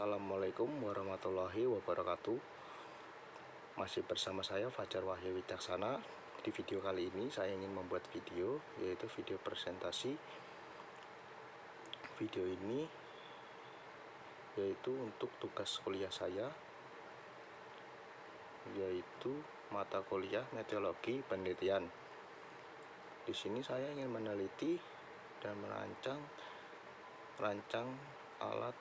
Assalamualaikum warahmatullahi wabarakatuh. Masih bersama saya Fajar Wahyu Wicaksana. Di video kali ini saya ingin membuat video, yaitu video presentasi. Video ini yaitu untuk tugas kuliah saya, yaitu mata kuliah meteorologi penelitian. Di sini saya ingin meneliti dan merancang alat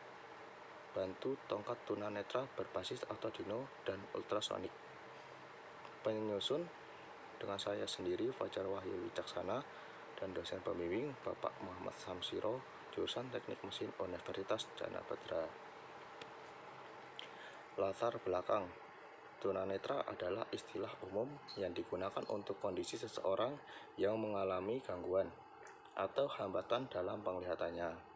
bantu tongkat tunanetra berbasis Arduino dan ultrasonik. Penyusun dengan saya sendiri, Fajar Wahyu Wicaksana, dan dosen pembimbing Bapak Muhammad Samsiro, jurusan Teknik Mesin Universitas Djana Batra. Latar belakang: tunanetra adalah istilah umum yang digunakan untuk kondisi seseorang yang mengalami gangguan atau hambatan dalam penglihatannya.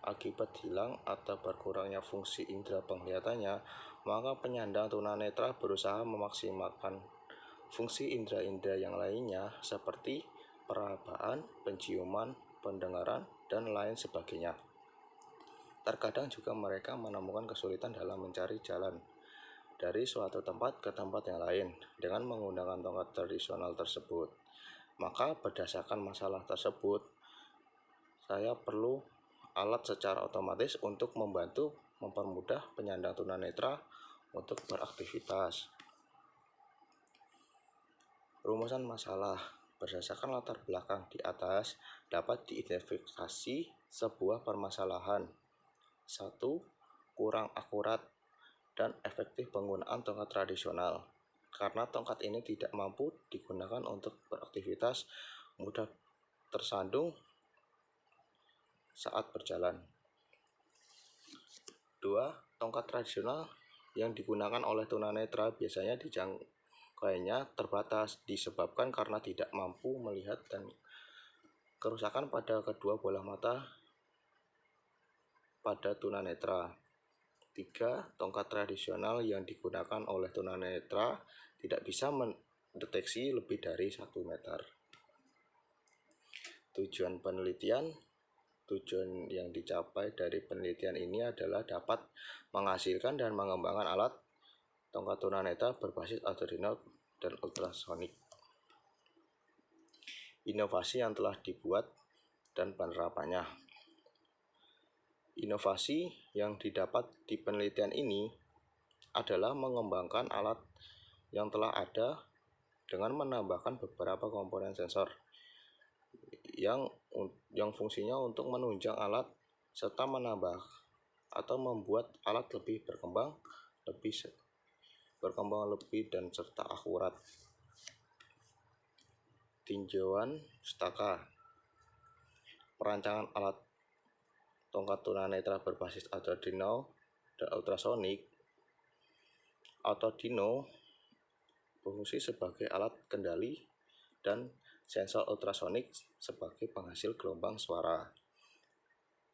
Akibat hilang atau berkurangnya fungsi indera penglihatannya, maka penyandang tunanetra berusaha memaksimalkan fungsi indera-indera yang lainnya seperti perabaan, penciuman, pendengaran, dan lain sebagainya. Terkadang juga mereka menemukan kesulitan dalam mencari jalan dari suatu tempat ke tempat yang lain dengan menggunakan tongkat tradisional tersebut. Maka berdasarkan masalah tersebut, saya perlu alat secara otomatis untuk membantu mempermudah penyandang tunanetra untuk beraktivitas. Rumusan masalah: berdasarkan latar belakang di atas dapat diidentifikasi sebuah permasalahan. 1. Kurang akurat dan efektif penggunaan tongkat tradisional. Karena tongkat ini tidak mampu digunakan untuk beraktivitas, mudah tersandung saat berjalan. 2. Tongkat tradisional yang digunakan oleh tunanetra biasanya dijangkauannya terbatas disebabkan karena tidak mampu melihat dan kerusakan pada kedua bola mata pada tunanetra. 3. Tongkat tradisional yang digunakan oleh tunanetra tidak bisa mendeteksi lebih dari 1 meter. Tujuan penelitian: tujuan yang dicapai dari penelitian ini adalah dapat menghasilkan dan mengembangkan alat tongkat tunanetra berbasis Arduino dan ultrasonik. Inovasi yang telah dibuat dan penerapannya. Inovasi yang didapat di penelitian ini adalah mengembangkan alat yang telah ada dengan menambahkan beberapa komponen sensor yang fungsinya untuk menunjang alat serta menambah atau membuat alat lebih berkembang dan serta akurat. Tinjauan pustaka. Perancangan alat tongkat tunanetra berbasis Arduino dan ultrasonik. Arduino berfungsi sebagai alat kendali dan sensor ultrasonik sebagai penghasil gelombang suara.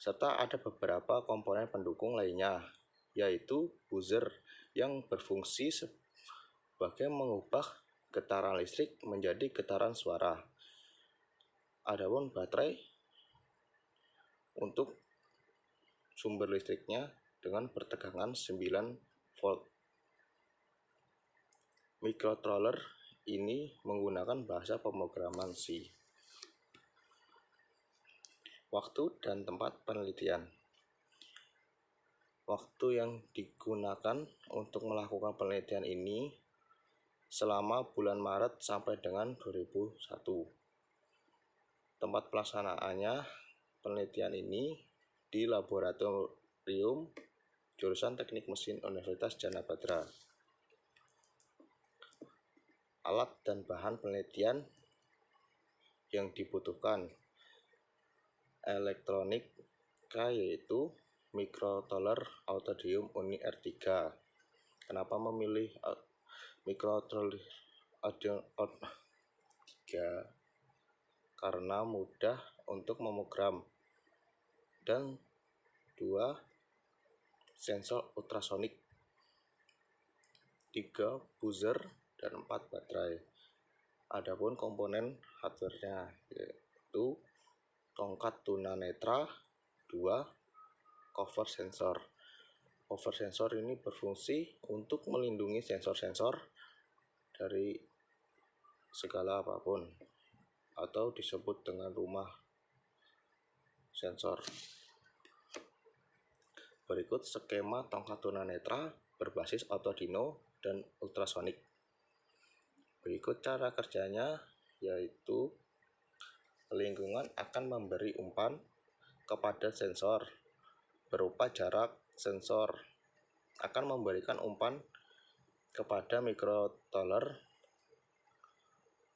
Serta ada beberapa komponen pendukung lainnya, yaitu buzzer yang berfungsi sebagai mengubah getaran listrik menjadi getaran suara. Adapun baterai untuk sumber listriknya dengan bertegangan 9 volt. Microcontroller ini menggunakan bahasa pemrograman C. Waktu dan tempat penelitian. Waktu yang digunakan untuk melakukan penelitian ini selama bulan Maret sampai dengan 2001. Tempat pelaksanaannya penelitian ini di laboratorium jurusan Teknik Mesin Universitas Djana Batra. Alat dan bahan penelitian yang dibutuhkan: elektronika, yaitu microcontroller Arduino Uno R3. Kenapa memilih microcontroller Arduino 3? Karena mudah untuk memogram. Dan 2. Sensor ultrasonik. 3. Buzzer. Dan 4. Baterai. Adapun komponen hardware-nya yaitu tongkat tunanetra, 2 cover sensor. Oversensor ini berfungsi untuk melindungi sensor-sensor dari segala apapun, atau disebut dengan rumah sensor. Berikut skema tongkat tunanetra berbasis autodino dan ultrasonik. Berikut cara kerjanya, yaitu lingkungan akan memberi umpan kepada sensor berupa jarak. Sensor akan memberikan umpan kepada microcontroller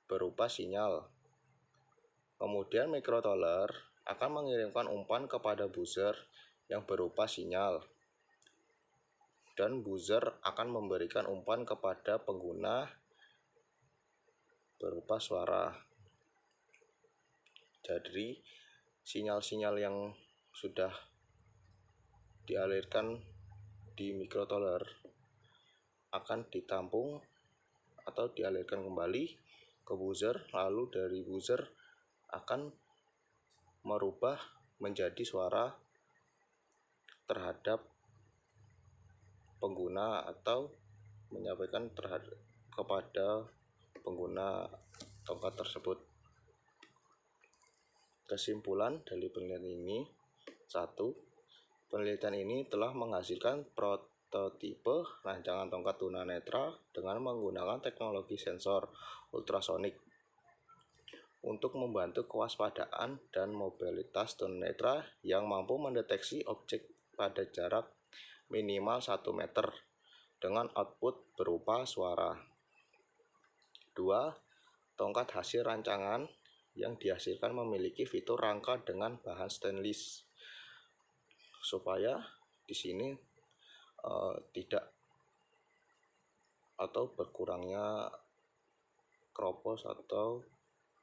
berupa sinyal. Kemudian microcontroller akan mengirimkan umpan kepada buzzer yang berupa sinyal. Dan buzzer akan memberikan umpan kepada pengguna berupa suara. Jadi sinyal-sinyal yang sudah dialirkan di microcontroller akan ditampung atau dialirkan kembali ke buzzer, lalu dari buzzer akan merubah menjadi suara terhadap pengguna atau menyampaikan kepada pengguna tongkat tersebut. Kesimpulan dari penelitian ini: 1. Penelitian ini telah menghasilkan prototipe rancangan tongkat tunanetra dengan menggunakan teknologi sensor ultrasonik untuk membantu kewaspadaan dan mobilitas tunanetra yang mampu mendeteksi objek pada jarak minimal 1 meter dengan output berupa suara. 2. Tongkat hasil rancangan yang dihasilkan memiliki fitur rangka dengan bahan stainless, supaya di sini tidak atau berkurangnya kropos atau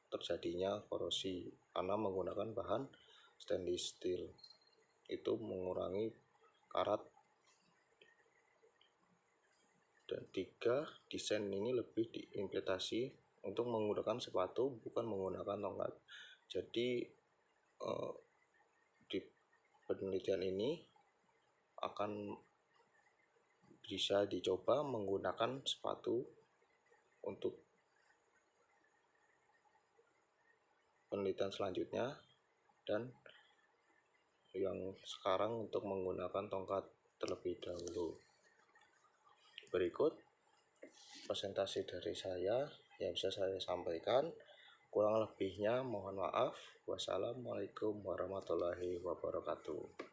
terjadinya korosi karena menggunakan bahan stainless steel. Itu mengurangi karat. Dan 3, desain ini lebih diimplementasi untuk menggunakan sepatu, bukan menggunakan tongkat. Jadi di penelitian ini akan bisa dicoba menggunakan sepatu untuk penelitian selanjutnya, dan yang sekarang untuk menggunakan tongkat terlebih dahulu. Berikut presentasi dari saya yang bisa saya sampaikan. Kurang lebihnya mohon maaf. Wassalamualaikum warahmatullahi wabarakatuh.